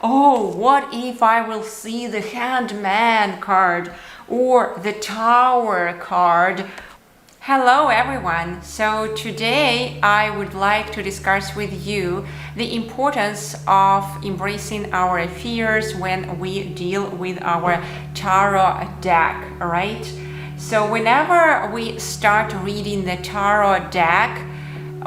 Oh, what if I will see the Handman card or the Tower card? Hello everyone! So today I would like to discuss with you the importance of embracing our fears when we deal with our tarot deck, right? So whenever we start reading the tarot deck,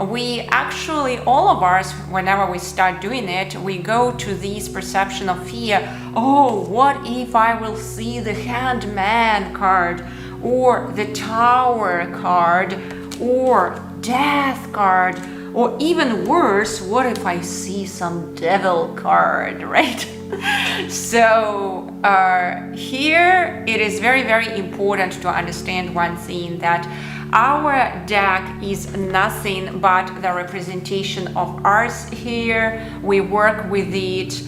we actually, all of us, whenever we start doing it, we go to this perception of fear. Oh, what if I will see the Handman card or the Tower card or Death card, or even worse, what if I see some Devil card, right? So here it is very, very important to understand one thing, that our deck is nothing but the representation of us here. We work with it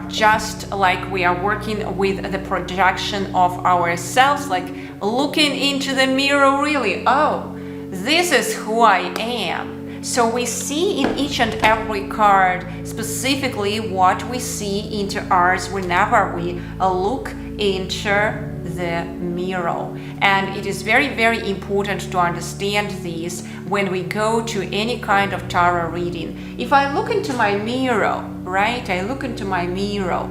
just like we are working with the projection of ourselves, like looking into the mirror, really. Oh, this is who I am. So we see in each and every card specifically what we see into ours whenever we look into the mirror. And it is very, very important to understand this when we go to any kind of tarot reading. If I look into my mirror, right? I look into my mirror.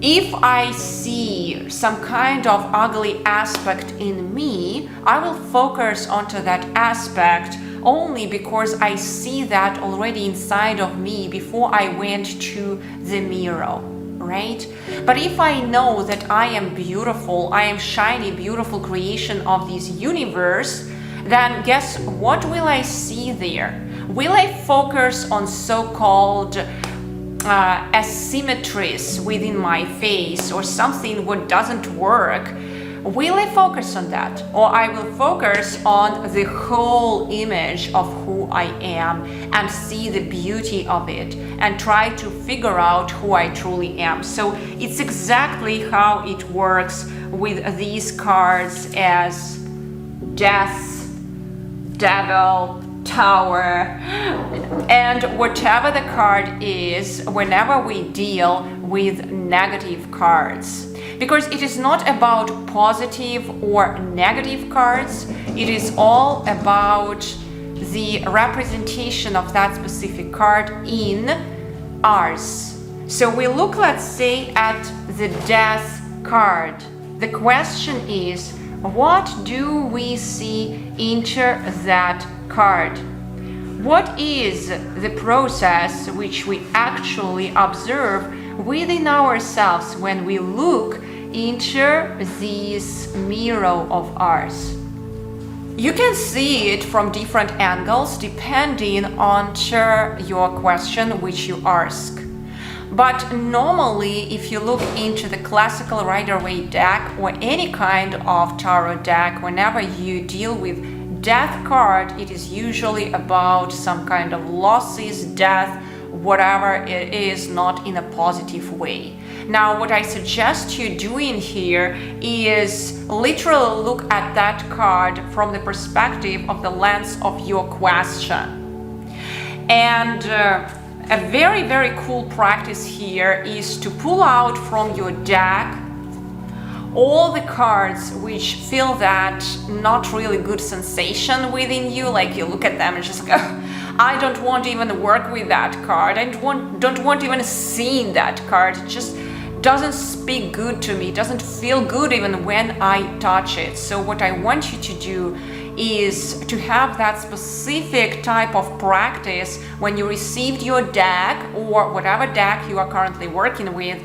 If I see some kind of ugly aspect in me, I will focus onto that aspect only because I see that already inside of me before I went to the mirror, right? But if I know that I am beautiful, I am shiny, beautiful creation of this universe, then guess what will I see there? Will I focus on so-called asymmetries within my face or something what doesn't work? Will I focus on that, or I will focus on the whole image of who I am and see the beauty of it and try to figure out who I truly am? So it's exactly how it works with these cards as Death, Devil, Tower, and whatever the card is whenever we deal with negative cards. Because it is not about positive or negative cards, it is all about the representation of that specific card in ours. So we look, let's say, at the Death card. The question is, what do we see into that card? What is the process which we actually observe within ourselves when we look into this mirror of ours? You can see it from different angles depending on your question which you ask. But normally, if you look into the classical Rider-Waite deck or any kind of tarot deck, whenever you deal with Death card, it is usually about some kind of losses, death, whatever it is, not in a positive way. Now, what I suggest you doing here is literally look at that card from the perspective of the lens of your question. And a very, very cool practice here is to pull out from your deck all the cards which feel that not really good sensation within you, like you look at them and just go, I don't want to even work with that card, I don't want even seeing that card, it just doesn't speak good to me, doesn't feel good even when I touch it. So what I want you to do is to have that specific type of practice when you received your deck or whatever deck you are currently working with.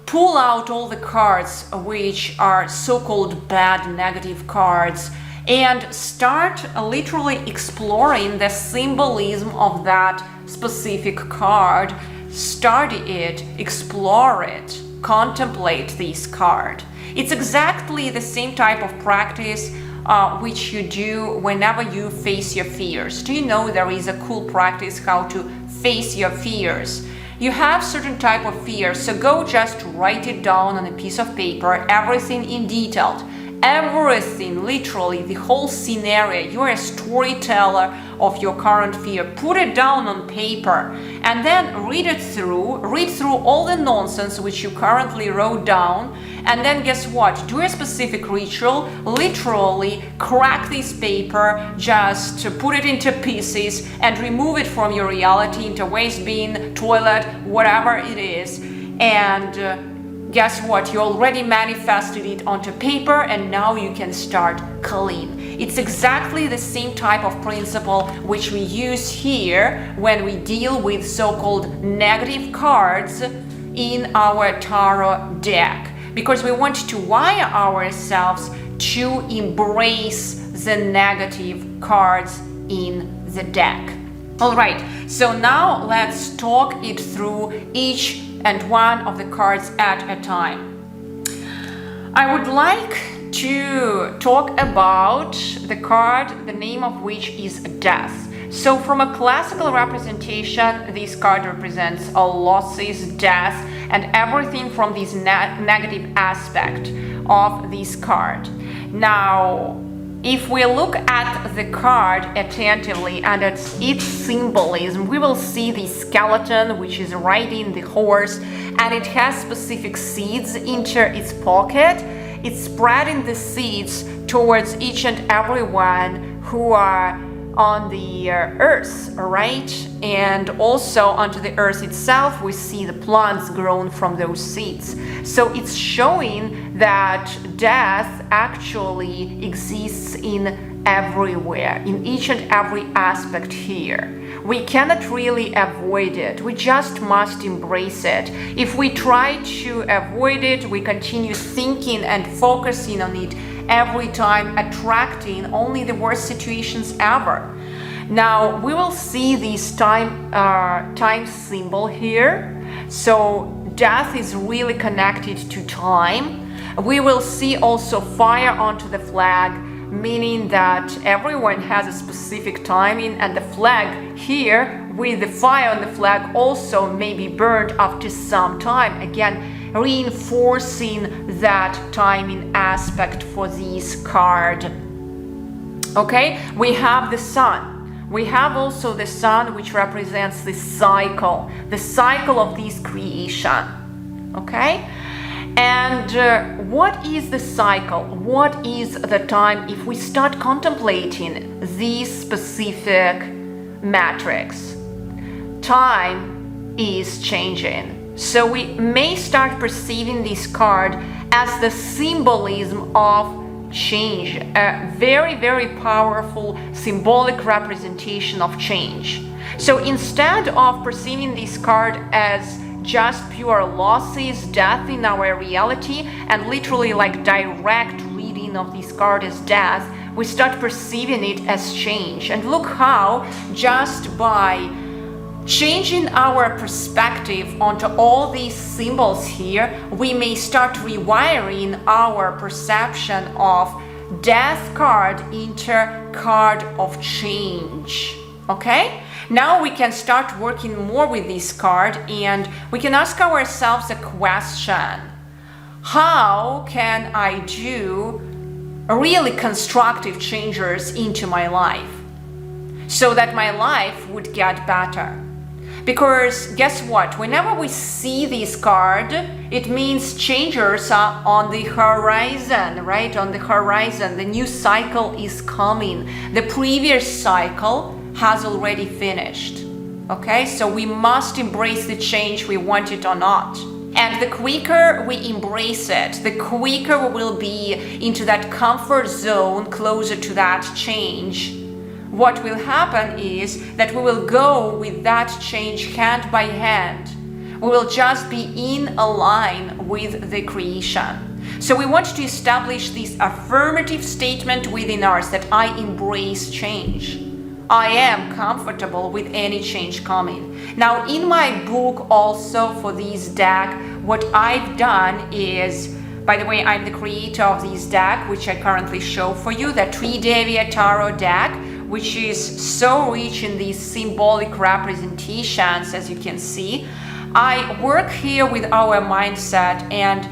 Pull out all the cards which are so-called bad, negative cards, and start literally exploring the symbolism of that specific card. Study it, explore it, contemplate this card. It's exactly the same type of practice which you do whenever you face your fears. Do you know there is a cool practice how to face your fears? You have certain type of fear, so go just write it down on a piece of paper, everything in detail. everything, literally the whole scenario. You're a storyteller of your current fear. Put it down on paper and then read through all the nonsense which you currently wrote down, and then guess what? Do a specific ritual, literally crack this paper, just put it into pieces and remove it from your reality, into waste bin, toilet, whatever it is, and guess what? You already manifested it onto paper, and now you can start clean. It's exactly the same type of principle which we use here when we deal with so-called negative cards in our tarot deck, because we want to wire ourselves to embrace the negative cards in the deck. All right, so now let's talk it through each and one of the cards at a time. I would like to talk about the card, the name of which is Death. So from a classical representation, this card represents losses, death, and everything from this negative aspect of this card. Now, if we look at the card attentively and at its symbolism, we will see the skeleton, which is riding the horse, and it has specific seeds into its pocket. It's spreading the seeds towards each and every one who are on the earth, right? And also onto the earth itself, we see the plants grown from those seeds. So it's showing that death actually exists in everywhere, in each and every aspect here. We cannot really avoid it. We just must embrace it. If we try to avoid it, we continue thinking and focusing on it every time, attracting only the worst situations ever. Now we will see this time symbol here. So death is really connected to time. We will see also fire onto the flag, meaning that everyone has a specific timing, and the flag here with the fire on the flag also may be burned after some time, again reinforcing that timing aspect for this card. Okay, we have the sun. We have also the sun, which represents the cycle of this creation. Okay, and what is the cycle? What is the time? If we start contemplating this specific matrix, time is changing. So we may start perceiving this card as the symbolism of change, a very, very powerful symbolic representation of change. So instead of perceiving this card as just pure losses, death in our reality, and literally like direct reading of this card as death, we start perceiving it as change. And look how just by changing our perspective onto all these symbols here, we may start rewiring our perception of death card into card of change. Okay? Now we can start working more with this card, and we can ask ourselves a question. How can I do really constructive changes into my life so that my life would get better? Because guess what? Whenever we see this card, it means changes are on the horizon, right? On the horizon, the new cycle is coming. The previous cycle has already finished. Okay, so we must embrace the change, we want it or not. And the quicker we embrace it, the quicker we will be into that comfort zone, closer to that change. What will happen is that we will go with that change hand by hand. We will just be in a line with the creation. So we want to establish this affirmative statement within us that I embrace change. I am comfortable with any change coming. Now in my book also for this deck, what I've done is, by the way, I'm the creator of this deck, which I currently show for you, the Tridevia Tarot deck, which is so rich in these symbolic representations, as you can see. I work here with our mindset, and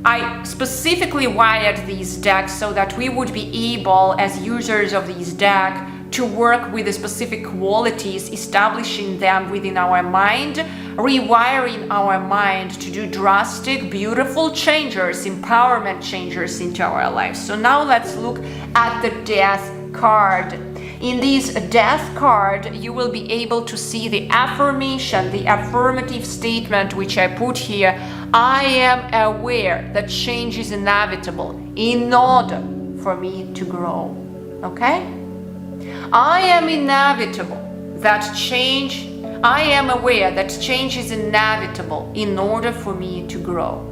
I specifically wired these decks so that we would be able, as users of these decks, to work with the specific qualities, establishing them within our mind, rewiring our mind to do drastic, beautiful changes, empowerment changes into our lives. So now let's look at the Death card. In this Death card, you will be able to see the affirmation, the affirmative statement which I put here. I am aware that change is inevitable in order for me to grow. Okay? I am aware that change is inevitable in order for me to grow.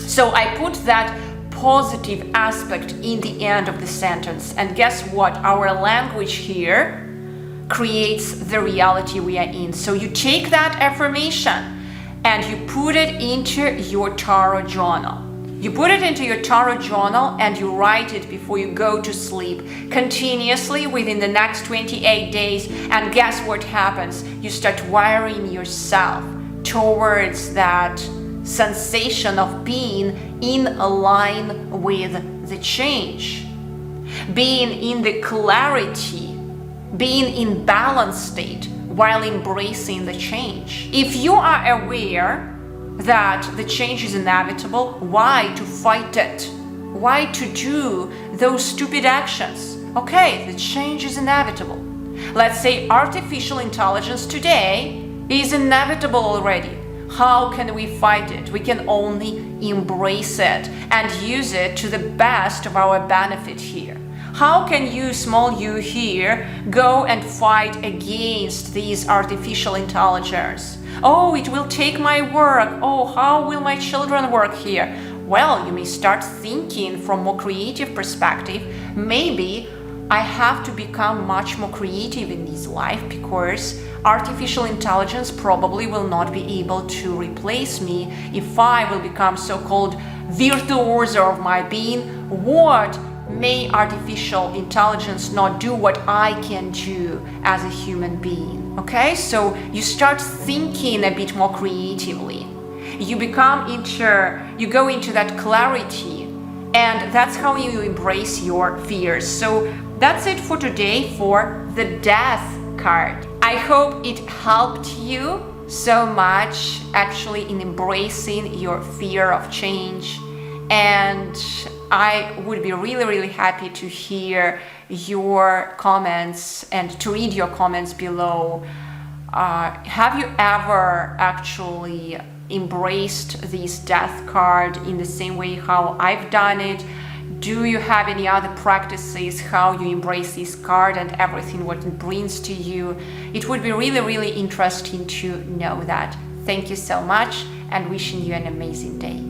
So I put that positive aspect in the end of the sentence. And guess what? Our language here creates the reality we are in. So you take that affirmation and you put it into your tarot journal. You put it into your tarot journal and you write it before you go to sleep continuously within the next 28 days. And guess what happens? You start wiring yourself towards that sensation of being in line with the change, being in the clarity, being in balanced state while embracing the change. If you are aware that the change is inevitable, why to fight it? Why to do those stupid actions? Okay, the change is inevitable. Let's say artificial intelligence today is inevitable already. How can we fight it? We can only embrace it and use it to the best of our benefit here. How can you, small you here, go and fight against these artificial intelligence? Oh, it will take my work. Oh, how will my children work here? Well, you may start thinking from a more creative perspective. Maybe I have to become much more creative in this life because artificial intelligence probably will not be able to replace me if I will become so-called virtuoso of my being. What may artificial intelligence not do what I can do as a human being? Okay, so you start thinking a bit more creatively. You go into that clarity, and that's how you embrace your fears. So that's it for today for the Death card. I hope it helped you so much actually in embracing your fear of change, and I would be really happy to hear your comments and to read your comments below. Have you ever actually embraced this Death card in the same way how I've done it? Do you have any other practices how you embrace this card and everything what it brings to you? It would be really interesting to know that. Thank you so much and wishing you an amazing day.